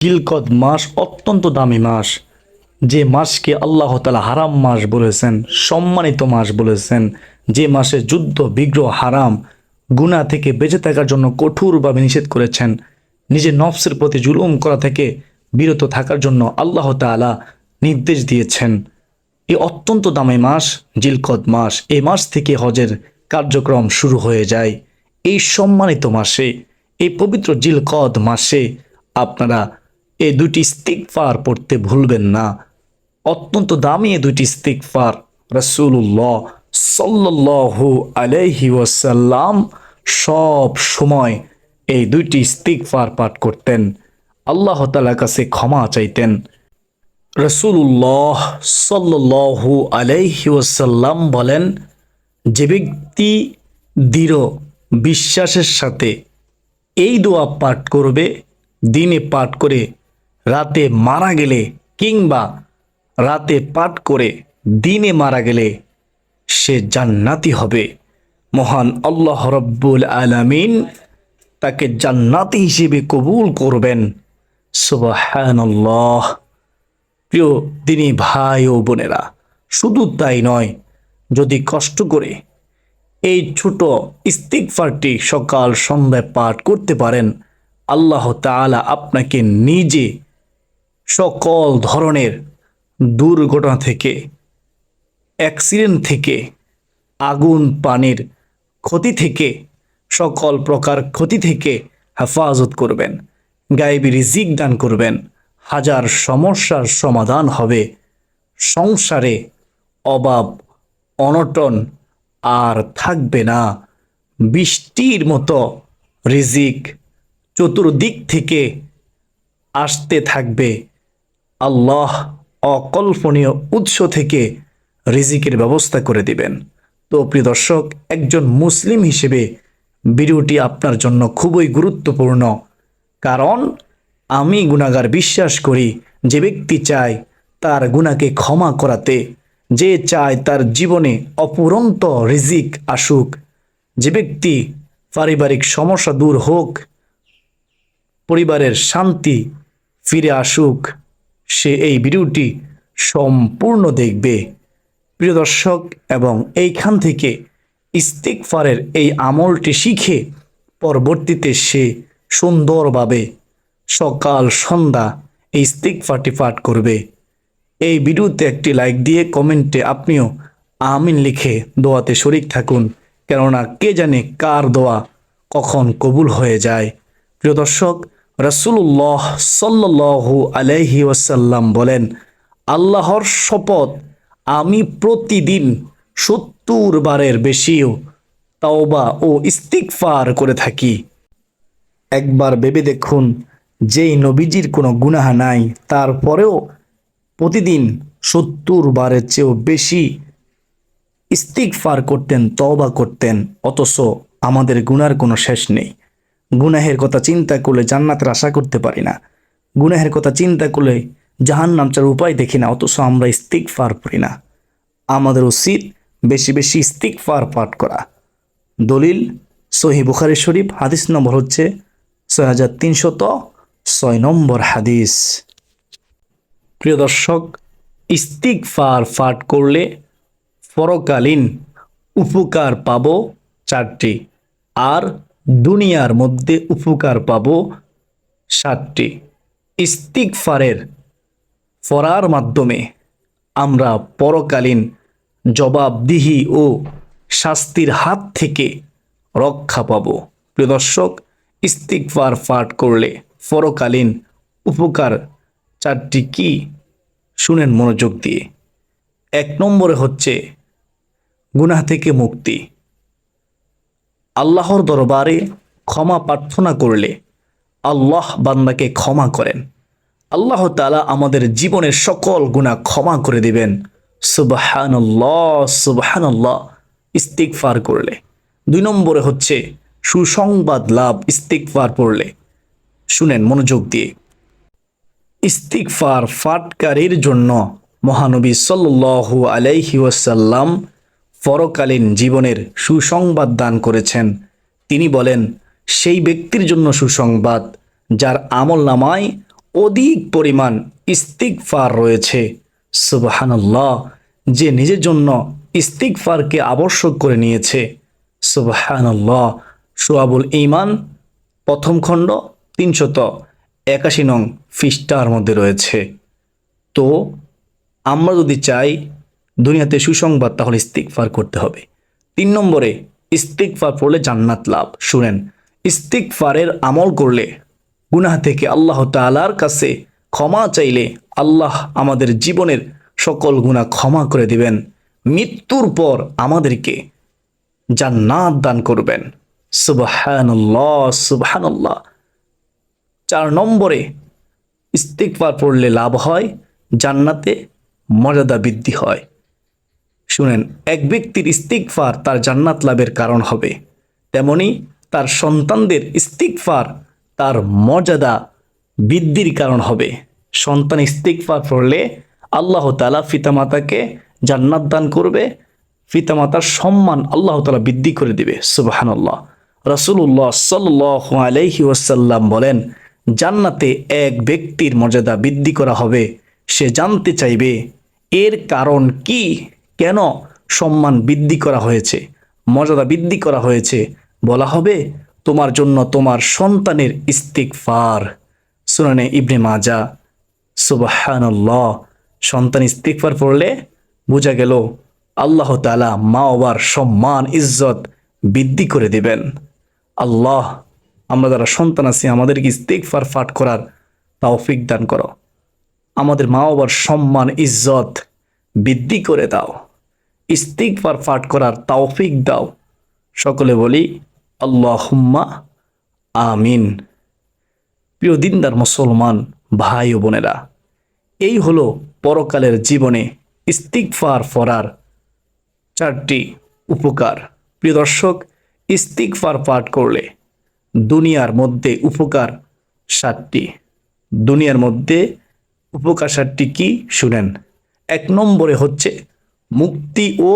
জিলকদ মাস অত্যন্ত দামি মাস, যে মাসকে আল্লাহ তাআলা হারাম মাস বলেছেন, সম্মানিত মাস বলেছেন, যে মাসে যুদ্ধ বিগ্রহ হারাম, গুনাহ থেকে বেঁচে থাকার জন্য কঠোরভাবে নিষেধ করেছেন, নিজের নফসের প্রতি জুলুম করা থেকে বিরত থাকার জন্য আল্লাহ তাআলা নির্দেশ দিয়েছেন। এই অত্যন্ত দামি মাস জিলকদ মাস, এই মাস থেকে হজের কার্যক্রম শুরু হয়ে যায়। এই সম্মানিত মাসে, এই পবিত্র জিলকদ মাসে আপনারা এই দুটি ইস্তিগফার পড়তে ভুলবেন না। অত্যন্ত দামি এই দুটি ইস্তিগফার রাসূলুল্লাহ সাল্লাল্লাহু আলাইহি ওয়াসাল্লাম সব সময় এই দুইটি ইস্তিগফার পাঠ করতেন, আল্লাহ তাআলার কাছে ক্ষমা চাইতেন। রাসূলুল্লাহ সাল্লাল্লাহু আলাইহি ওয়াসাল্লাম বলেন, যে ব্যক্তি দৃঢ় বিশ্বাসের সাথে এই দোয়া পাঠ করবে, দিনে পাঠ করে রাতে মারা গেলে, কিংবা রাতে পাঠ করে দিনে মারা গেলে সে জান্নাতি হবে। মহান আল্লাহ রব্বুল আলামিন তাকে জান্নাতি হিসেবে কবুল করবেন। সুবহানাল্লাহ। প্রিয় দিনী ভাই ও বোনেরা, শুধু তাই নয়, যদি কষ্ট করে এই ছোট ইস্তিগফারটি সকাল সন্ধ্যায় পাঠ করতে পারেন, আল্লাহ তাআলা আপনাকে নিজে সকল ধরনের দুর্ঘটনা থেকে, অ্যাক্সিডেন্ট থেকে, আগুন পানির ক্ষতি থেকে, সকল প্রকার ক্ষতি থেকে হেফাজত করবেন, গায়েবী রিজিক দান করবেন, হাজার সমস্যার সমাধান হবে, সংসারে অভাব অনটন আর থাকবে না, বৃষ্টির মতো রিজিক চতুর্দিক থেকে আসতে থাকবে। আল্লাহ অকল্পনীয় উৎস থেকে রিজিকের ব্যবস্থা করে দিবেন। তো প্রিয় দর্শক, একজন মুসলিম হিসেবে ভিডিওটি আপনার জন্য খুবই গুরুত্বপূর্ণ, কারণ আমি গুনাহগার বিশ্বাস করি, যে ব্যক্তি চায় তার গুনাহকে ক্ষমা করাতে, যে চায় তার জীবনে অফুরন্ত রিজিক আসুক, যে ব্যক্তি পারিবারিক সমস্যা দূর হোক, পরিবারের শান্তি ফিরে আসুক, সে এই ভিডিওটি সম্পূর্ণ দেখবে প্রিয় দর্শক, এবং এইখান থেকে ইস্তিগফারের এই আমলটি শিখে পরবর্তীতে সে সুন্দরভাবে সকাল সন্ধ্যা এই ইস্তিগফারটি পাঠ করবে। এই ভিডিওতে একটি লাইক দিয়ে কমেন্টে আপনিও আমিন লিখে দোয়াতে শরিক থাকুন, কেননা কে জানে কার দোয়া কখন কবুল হয়ে যায়। প্রিয় দর্শক, রাসূলুল্লাহ সাল্লাল্লাহু আলাইহি ওয়াসাল্লাম বলেন, আল্লাহর শপথ, আমি প্রতিদিন 70 বারের বেশিও তাওবা ও ইস্তিগফার করে থাকি। একবার ভেবে দেখুন, যেই নবীজির কোনো গুনাহ নাই, তারপরেও প্রতিদিন 70 বারের চেয়েও বেশি ইস্তিগফার করতেন, তওবা করতেন, অথচ আমাদের গুনার কোনো শেষ নেই। গুনাহের কথা চিন্তা করলে জান্নাতের আশা করতে পারি না, গুনাহের কথা চিন্তা করলে জাহান্নাম ছাড়ার উপায় দেখি না, অথচ আমরা ইস্তিগফার করি না। আমাদের উচিত বেশি বেশি ইস্তিগফার পাঠ করা। দলিল সহিহ বুখারী শরীফ, হাদিস নম্বর হচ্ছে 6306 নম্বর হাদিস। প্রিয় দর্শক, ইস্তিগফার পাঠ করলে পরকালীন উপকার পাবো 4টি, আর দুনিয়ার মধ্যে উপকার পাবো 7টি। ইস্তিগফারের পড়ার মাধ্যমে আমরা পরকালীন জবাবদিহি ও শাস্তির হাত থেকে রক্ষা পাব। প্রিয় দর্শক, ইস্তিগফার পাঠ করলে পরকালীন উপকার 4টি কি, শুনেন মনোযোগ দিয়ে। 1 নম্বরে হচ্ছে গুনাহ থেকে মুক্তি। আল্লাহর দরবারে ক্ষমা প্রার্থনা করলে আল্লাহ বান্দাকে ক্ষমা করেন, আল্লাহ তাআলা আমাদের জীবনের সকল গুনাহ ক্ষমা করে দিবেন। সুবহানাল্লাহ সুবহানাল্লাহ ইস্তিগফার করলে। 2 নম্বরে হচ্ছে সুসংবাদ লাভ ইস্তিগফার পড়লে। শুনেন মনোযোগ দিয়ে। ইস্তিগফার পাঠকারীর জন্য মহানবী সাল্লাল্লাহু আলাইহি ওয়াসাল্লাম পরকালীন জীবনের সুসংবাদ দান করেছেন। তিনি বলেন, সেই ব্যক্তির জন্য সুসংবাদ যার আমলনামায় অধিক পরিমাণ ইস্তিগফার রয়েছে। সুবহানাল্লাহ, যে নিজের জন্য ইস্তিগফারকে আবশ্যক করে নিয়েছে। সুবহানাল্লাহ। শুআবুল ঈমান প্রথম খণ্ড 381 নং পৃষ্ঠার মধ্যে রয়েছে। তো আমরা যদি চাই দুনিয়াতে সুসংবাদ, তাহলে ইস্তিগফার করতে হবে। 3 নম্বরে, ইস্তিগফার পড়লে জান্নাত লাভ। শুনেন, ইস্তিগফারের আমল করলে, গুনাহ থেকে আল্লাহ তাআলার কাছে ক্ষমা চাইলে আল্লাহ আমাদের জীবনের সকল গুনাহ ক্ষমা করে দিবেন। মৃত্যুর পর আমাদেরকে জান্নাত দান করবেন। সুবহানাল্লাহ, সুবহানাল্লাহ। 4 নম্বরে, ইস্তিগফার পড়লে লাভ হয়, জান্নাতে মর্যাদা বৃদ্ধি হয়। শুনেন, এক ব্যক্তির ইস্তিগফার তার জান্নাত লাভের কারণ হবে, তেমনি তার সন্তানদের ইস্তিগফার তার মর্যাদা বৃদ্ধির কারণ হবে। সন্তান ইস্তিগফার পড়লে আল্লাহ তাআলা পিতামাতাকে জান্নাত দান করবে, পিতামাতার সম্মান আল্লাহ তাআলা বৃদ্ধি করে দিবে। সুবহানাল্লাহ। রাসূলুল্লাহ সাল্লাল্লাহু আলাইহি ওয়াসাল্লাম বলেন, জান্নাতে এক ব্যক্তির মর্যাদা বৃদ্ধি করা হবে। সে জানতে চাইবে এর কারণ কি, কেন সম্মান বৃদ্ধি করা হয়েছে, মর্যাদা বৃদ্ধি করা হয়েছে। বলা হবে, তোমার জন্য তোমার সন্তানের ইস্তিগফার। সুনানে ইবনে মাজাহ। সুবহানাল্লাহ। সন্তান ইস্তিগফার পড়লে বোঝা গেল আল্লাহ তাআলা মা বাবার সম্মান ইজ্জত বৃদ্ধি করে দিবেন। আল্লাহ, আমরা যারা সন্তান আছি আমাদেরকে ইস্তিগফার পাঠ করার তৌফিক দান করো। আমাদের মা বাবার সম্মান ইজ্জত বৃদ্ধি করে দাও। ইস্তিগফার পাঠ করার তৌফিক দাও। সকলে বলি আল্লাহুম্মা আমিন। প্রিয় দিনদার মুসলমান ভাই ও বোনেরা, এই হলো পরকালের জীবনে ইস্তিগফার পড়ার 4টি উপকার। প্রিয় দর্শক, ইস্তিগফার পাঠ করলে দুনিয়ার মধ্যে উপকার 7টি। দুনিয়ার মধ্যে উপকার 7টি কি শুনেন। 1 নম্বরে হচ্ছে মুক্তি ও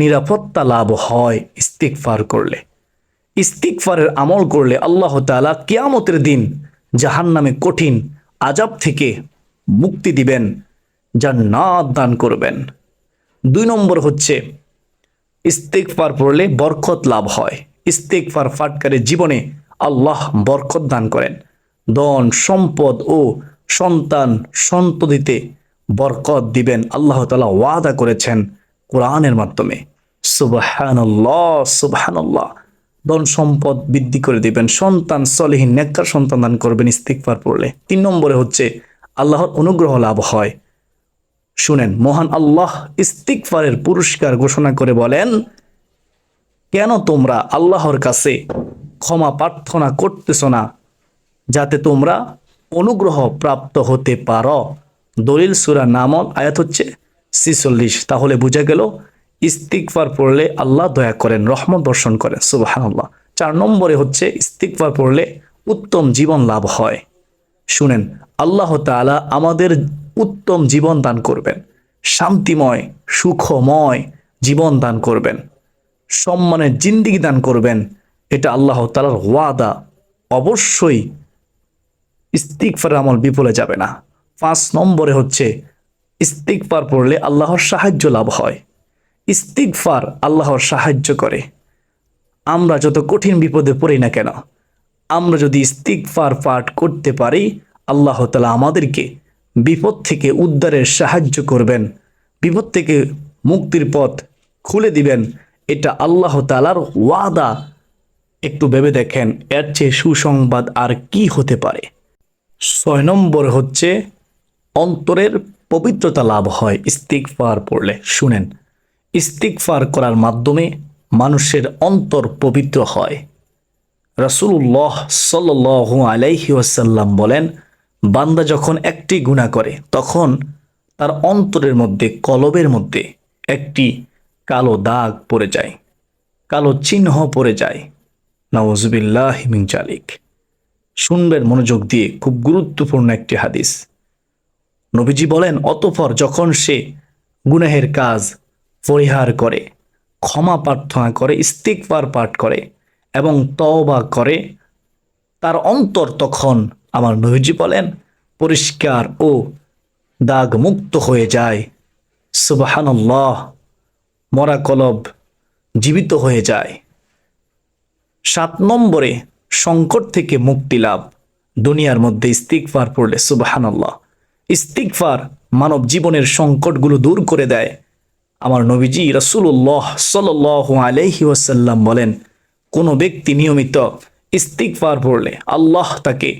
নিরাপত্তা লাভ হয় ইস্তিগফার করলে। ইস্তিগফারের আমল করলে আল্লাহ তাআলা কিয়ামতের দিন জাহান্নামে কঠিন আযাব থেকে মুক্তি দিবেন, জান্নাত দান করবেন। 2 নম্বর হচ্ছে ইস্তিগফার পড়লে বরকত লাভ হয়। ইস্তিগফার পাঠকারীর জীবনে আল্লাহ বরকত দান করেন। ধন সম্পদ ও সন্তান সন্ততিতে বরকত দিবেন, আল্লাহ তাআলা ওয়াদা করেছেন কোরআনের মাধ্যমে। সুবহানাল্লাহ, সুবহানাল্লাহ। ধন সম্পদ বৃদ্ধি করে দিবেন, সন্তান সলিহিন নেককার সন্তান দান করবেন ইস্তিগফার পড়লে। 3 নম্বরে হচ্ছে আল্লাহর অনুগ্রহ লাভ হয়। শুনেন, মহান আল্লাহ ইস্তিগফারের পুরস্কার ঘোষণা করে বলেন, কেন তোমরা আল্লাহর কাছে ক্ষমা প্রার্থনা করতেছ না, যাতে তোমরা অনুগ্রহ প্রাপ্ত হতে পারো। দলিল সূরা নামল আয়াত হচ্ছে 46। তাহলে বোঝা গেল ইস্তিগফার পড়লে আল্লাহ দয়া করেন, রহমত বর্ষণ করেন। সুবহানাল্লাহ। 4 নম্বরে হচ্ছে ইস্তিগফার পড়লে উত্তম জীবন লাভ হয়। শুনেন, আল্লাহ তাআলা আমাদের উত্তম জীবন দান করবেন, শান্তিময় সুখময় জীবন দান করবেন, সম্মানের জিন্দেগি দান করবেন। এটা আল্লাহ তাআলার ওয়াদা। অবশ্যই ইস্তিগফার আমল বিফলে যাবে না। 5 নম্বরে হচ্ছে ইস্তিগফার পড়লে আল্লাহর সাহায্য লাভ হয়। ইস্তিগফার আল্লাহর সাহায্য করে। আমরা যত কঠিন বিপদে পড়ি না কেন, আমরা যদি ইস্তিগফার পাঠ করতে পারি, আল্লাহ তাআলা আমাদেরকে বিপদ থেকে উদ্ধারের সাহায্য করবেন, বিপদ থেকে মুক্তির পথ খুলে দিবেন। এটা আল্লাহ তাআলার ওয়াদা। একটু ভেবে দেখেন, এর চেয়ে সুসংবাদ আর কি হতে পারে। 6 নম্বর হচ্ছে অন্তরের পবিত্রতা লাভ হয় ইস্তিগফার পড়লে। শুনেন, ইস্তিগফার করার মাধ্যমে মানুষের অন্তর পবিত্র হয়। রাসূলুল্লাহ সাল্লাল্লাহু আলাইহি ওয়াসাল্লাম বলেন, বান্দা যখন একটি গুনাহ করে তখন তার অন্তরের মধ্যে, কলবের মধ্যে একটি কালো দাগ পড়ে যায়, কালো চিহ্ন পড়ে যায়। নাউযুবিল্লাহি মিন যালিক। শুনবেন মনোযোগ দিয়ে, খুব গুরুত্বপূর্ণ একটি হাদিস। নবীজি বলেন, অতঃপর যখন সে গুনাহের কাজ পরিহার করে, ক্ষমা প্রার্থনা করে, ইস্তিগফার পাঠ করে এবং তওবা করে, তার অন্তর তখন, আমার নবীজি বলেন, পরিষ্কার ও দাগ মুক্ত হয়ে যায়। সুবহানাল্লাহ, মরা কলব জীবিত হয়ে যায়। 7 নম্বরে সংকট থেকে মুক্তি লাভ। দুনিয়ার মধ্যে ইস্তিগফার পড়লে সুবহানাল্লাহ, ইস্তিগফার মানব জীবনের সংকটগুলো দূর করে দেয়। আমার নবীজি রাসূলুল্লাহ সাল্লাল্লাহু আলাইহি ওয়াসাল্লাম বলেন, কোনো ব্যক্তি নিয়মিত ইস্তিগফার পড়লে আল্লাহ তাকে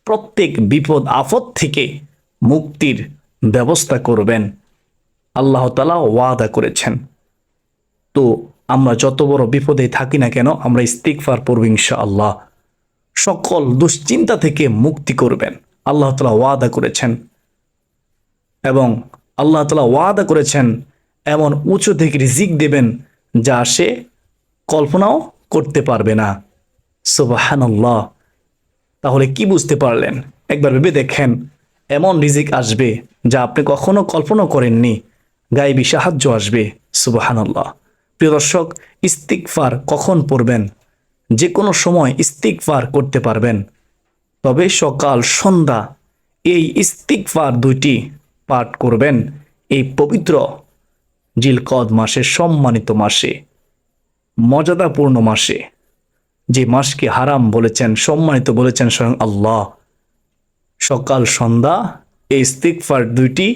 প্রত্যেক বিপদ আপদ থেকে মুক্তির ব্যবস্থা করবেন। আল্লাহ তাআলা ওয়াদা করেছেন। তো আমরা যত বড় বিপদে থাকি না কেন, আমরা ইস্তিগফার পড়ব ইনশাআল্লাহ। সকল দুশ্চিন্তা থেকে মুক্তি করবেন আল্লাহ তাআলা ওয়াদা করেছেন। এবং আল্লাহ তাআলা ওয়াদা করেছেন এমন উঁচু থেকে রিজিক দেবেন যা সে কল্পনাও করতে পারবে না। সুবহানাল্লাহ। তাহলে কি বুঝতে পারলেন? একবার ভেবে দেখেন, এমন রিজিক আসবে যা আপনি কখনো কল্পনা করেননি। গায়েবী সাহায্য আসবে। সুবহানাল্লাহ। প্রিয় দর্শক, ইস্তিগফার কখন পড়বেন? যে কোনো সময় ইস্তিগফার করতে পারবেন, তবে সকাল সন্ধ্যা এই ইস্তিগফার 2টি পাঠ করবেন এই পবিত্র জিলকদ মাসের সম্মানিত মাসে, মর্যাদাপূর্ণ মাসে, যে মাসকে হারাম বলেছেন, সম্মানিত বলেছেন স্বয়ং আল্লাহ। সকাল সন্ধ্যা এই ইস্তিগফার 2টি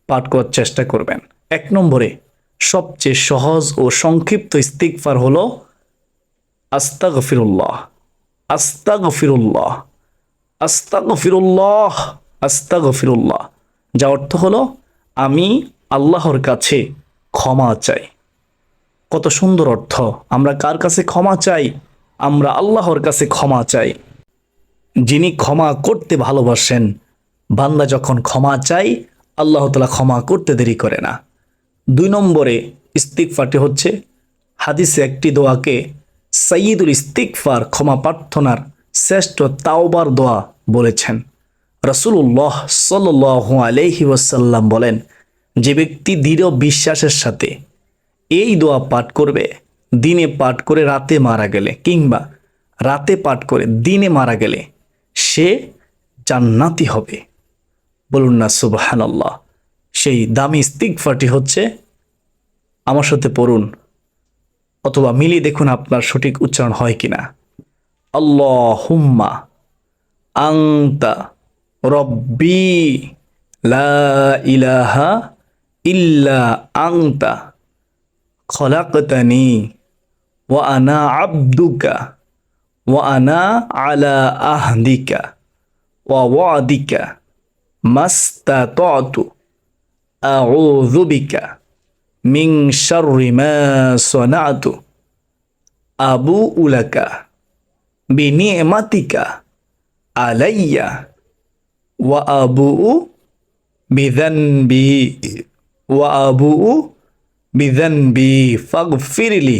পাঠ করার চেষ্টা করবেন। 1 নম্বরে সবচেয়ে সহজ ও সংক্ষিপ্ত ইস্তিগফার হলো আস্তাগফিরুল্লাহ, আস্তাগফিরুল্লাহ, আস্তাগফিরুল্লাহ, আস্তাগফিরুল্লাহ, যা অর্থ হলো আমি আল্লাহর কাছে ক্ষমা চাই। কত সুন্দর অর্থ! আমরা কার কাছে ক্ষমা চাই? আমরা আল্লাহর কাছে ক্ষমা চাই, যিনি ক্ষমা করতে ভালোবাসেন। বান্দা যখন ক্ষমা চাই, আল্লাহ তাআলা ক্ষমা করতে দেরি করে না। 2 নম্বরে ইস্তিগফারটি হচ্ছে, হাদিসে একটি দোয়াকে সাইয়্যিদুল ইস্তিগফার, ক্ষমা প্রার্থনার শ্রেষ্ঠ তাওবার দোয়া বলেছেন। রাসূলুল্লাহ সাল্লাল্লাহু আলাইহি ওয়াসাল্লাম বলেন, যে ব্যক্তি দৃঢ় বিশ্বাসের সাথে এই দোয়া পাঠ করবে, দিনে পাঠ করে রাতে মারা গেলে, কিংবা রাতে পাঠ করে দিনে মারা গেলে, সে জান্নাতি হবে। বলুন না সুবহানাল্লাহ। সেই দামি ইস্তিগফারটি হচ্ছে, আমার সাথে পড়ুন অথবা মিলিয়ে দেখুন আপনার সঠিক উচ্চারণ হয় কিনা। আল্লাহুম্মা আনতা রব্বি লা ইলাহা ইল্লা আনতা খলাকতানি ওয়া আনা আবদুকা ওয়া আনা আলা আহদিকা ওয়া ওয়াদিকা মাস্তাতাতু আউযু বিকা মিন শাররি মা সানাতু আবুউ লাকা বিনি'মাতিকা আলাইয়া ওয়া আবুউ বিযানবি ওয়া আবুউ বিযানবি ফাগফিরলি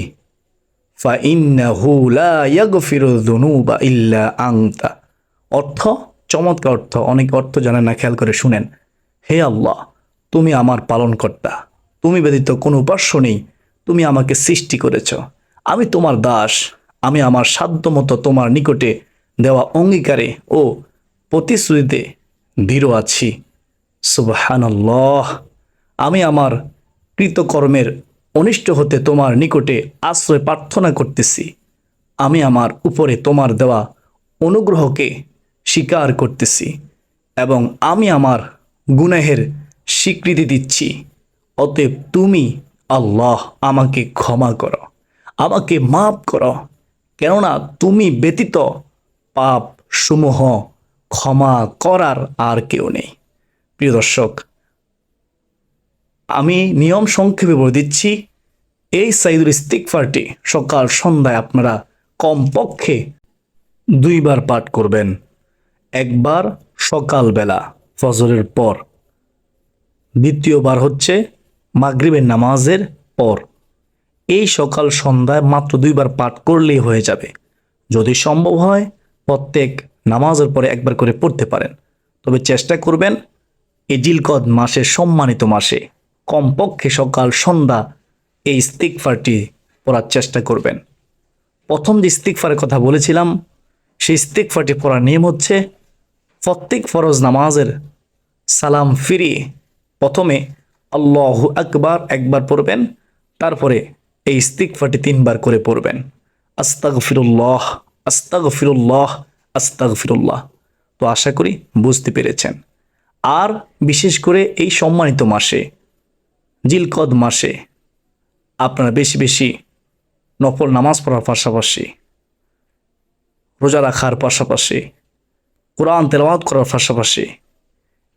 ফাইন্নাহু লা ইয়াগফিরু যুনুবা ইল্লা আনতা। অর্থ চমৎকার অর্থ, অনেক অর্থ জানেন না, খেয়াল করে শুনেন। হে আল্লাহ, তুমি আমার পালনকর্তা, তুমি ব্যতীত কোনো উপাস্য নেই, তুমি আমাকে সৃষ্টি করেছ, আমি তোমার দাস, আমি আমার সাধ্যমতো তোমার নিকটে দেওয়া অঙ্গীকারে ও প্রতিশ্রুতিতে দৃঢ় আছি। সুবহানাল্লাহ। আমি আমার কৃতকর্মের অনিষ্ট হতে তোমার নিকটে আশ্রয় প্রার্থনা করতেছি। আমি আমার উপরে তোমার দেওয়া অনুগ্রহকে স্বীকার করতেছি এবং আমি আমার গুনাহের স্বীকৃতি দিচ্ছি। অতএব তুমি আল্লাহ আমাকে ক্ষমা করো, আমাকে মাফ করো, কেননা তুমি ব্যতীত পাপ সমূহ ক্ষমা করার আর কেউ নেই। প্রিয় দর্শক, আমি নিয়ম সংক্ষেপে বলে দিচ্ছি। এই সাইয়্যিদুল ইস্তিগফারটি সকাল সন্ধ্যায় আপনারা কমপক্ষে 2 বার পাঠ করবেন। একবার সকালবেলা ফজরের পর, দ্বিতীয়বার হচ্ছে মাগরিবের নামাজের পর। এই সকাল সন্ধ্যায় মাত্র 2 বার পাঠ করলেই হয়ে যাবে। যদি সম্ভব হয় প্রত্যেক নামাজের পরে একবার করে পড়তে পারেন, তবে চেষ্টা করবেন এই জিলকদ মাসের সম্মানিত মাসে কমপক্ষে সকাল সন্ধ্যা এই ইস্তিগফারটি পড়ার চেষ্টা করবেন। প্রথম যে ইস্তিগফারের কথা বলেছিলাম, সেই ইস্তিগফারটি পড়ার নিয়ম হচ্ছে, প্রত্যেক ফরজ নামাজের সালাম ফিরিয়ে প্রথমে আল্লাহু আকবার একবার পড়বেন, তারপরে এই ইস্তিগফারটি 3বার করে পড়বেন। আস্তাগফিরুল্লাহ, আস্তাগফিরুল্লাহ, আস্তাগফিরুল্লাহ। তো আশা করি বুঝতে পেরেছেন। আর বিশেষ করে এই সম্মানিত মাসে, জিলকদ মাসে আপনারা বেশি বেশি নফল নামাজ পড়ার পাশাপাশি, রোজা রাখার পাশাপাশি, কোরআন তেলাওয়াত করার পাশাপাশি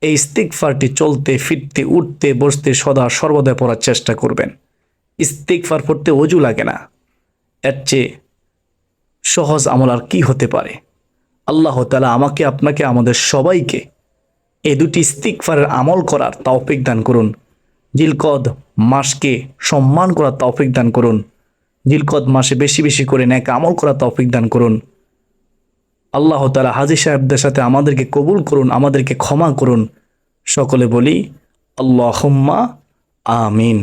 এই ইস্তিগফারটি চলতে ফিরতে উঠতে বসতে সদা সর্বদা পড়ার চেষ্টা করবেন। ইস্তিগফার পড়তে ওযু লাগে না, এর চেয়ে সহজ আমল আর কি হতে পারে। আল্লাহ তাআলা আমাকে আপনাকে আমাদের সবাইকে এই দুটি ইস্তিগফারের আমল করার তৌফিক দান করুন। জিলকদ মাসকে সম্মান করার তৌফিক দান করুন। জিলকদ মাসে বেশি বেশি করে নেক আমল করার তৌফিক দান করুন। আল্লাহ তাআলা হাজী সাহেবদের সাথে আমাদেরকে কবুল করুন, আমাদেরকে ক্ষমা করুন। সকলে বলি আল্লাহুম্মা আমিন।